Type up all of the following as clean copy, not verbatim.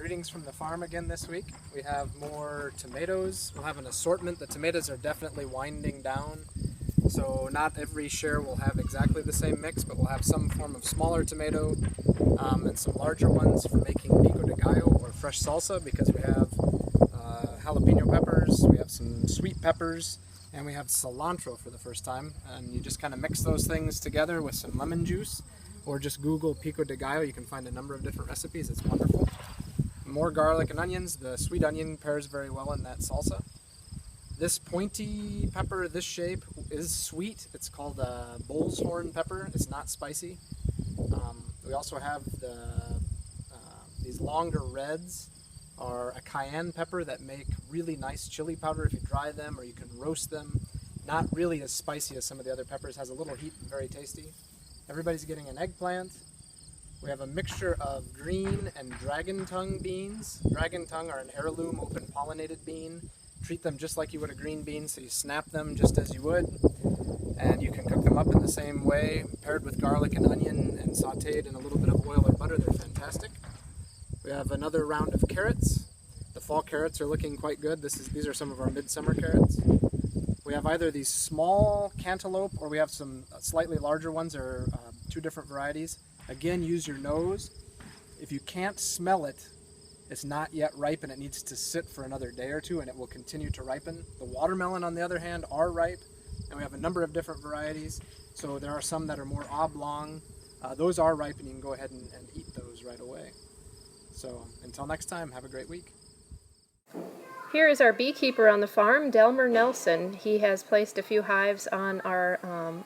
Greetings from the farm again this week. We have more tomatoes. We'll have an assortment. The tomatoes are definitely winding down, so not every share will have exactly the same mix, but we'll have some form of smaller tomato and some larger ones for making pico de gallo or fresh salsa, because we have jalapeno peppers, we have some sweet peppers, and we have cilantro for the first time. And you just kind of mix those things together with some lemon juice, or just Google pico de gallo. You can find a number of different recipes. It's wonderful. More garlic and onions. The sweet onion pairs very well in that salsa. This pointy pepper, this shape, is sweet. It's called a bull's horn pepper. It's not spicy. We also have these longer reds are a cayenne pepper that make really nice chili powder if you dry them, or you can roast them. Not really as spicy as some of the other peppers. Has a little heat and very tasty. Everybody's getting an eggplant. We have a mixture of green and dragon tongue beans. Dragon tongue are an heirloom open pollinated bean. Treat them just like you would a green bean, so you snap them just as you would. And you can cook them up in the same way, paired with garlic and onion and sauteed in a little bit of oil or butter. They're fantastic. We have another round of carrots. The fall carrots are looking quite good. These are some of our midsummer carrots. We have either these small cantaloupe, or we have some slightly larger ones, or two different varieties. Again, use your nose. If you can't smell it, it's not yet ripe and it needs to sit for another day or two and it will continue to ripen. The watermelon, on the other hand, are ripe, and we have a number of different varieties. So there are some that are more oblong. Those are ripe and you can go ahead and eat those right away. So until next time, have a great week. Here is our beekeeper on the farm, Delmer Nelson. He has placed a few hives on our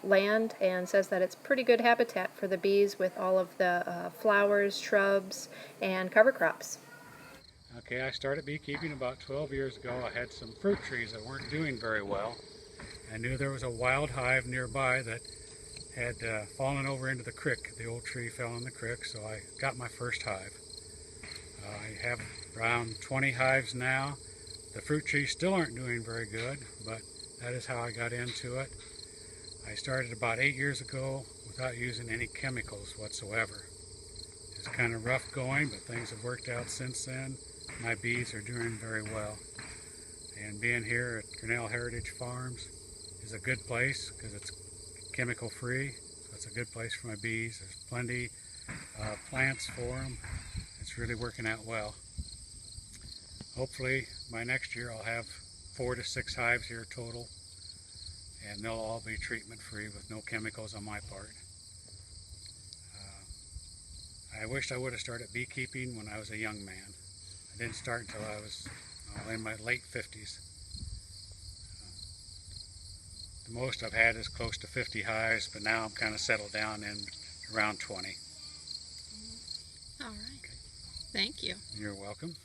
land and says that it's pretty good habitat for the bees with all of the flowers, shrubs, and cover crops. Okay, I started beekeeping about 12 years ago. I had some fruit trees that weren't doing very well. I knew there was a wild hive nearby that had fallen over into the creek. The old tree fell in the creek, so I got my first hive. I have around 20 hives now. The fruit trees still aren't doing very good, but that is how I got into it. I started about 8 years ago without using any chemicals whatsoever. It's kind of rough going, but things have worked out since then. My bees are doing very well. And being here at Grinnell Heritage Farms is a good place because it's chemical free. So it's a good place for my bees. There's plenty of plants for them. It's really working out well. Hopefully by next year I'll have 4 to 6 hives here total, and they'll all be treatment free with no chemicals on my part. I wished I would have started beekeeping when I was a young man. I didn't start until I was in my late 50s. The most I've had is close to 50 hives, but now I'm kind of settled down in around 20. All right. Okay. Thank you. You're welcome.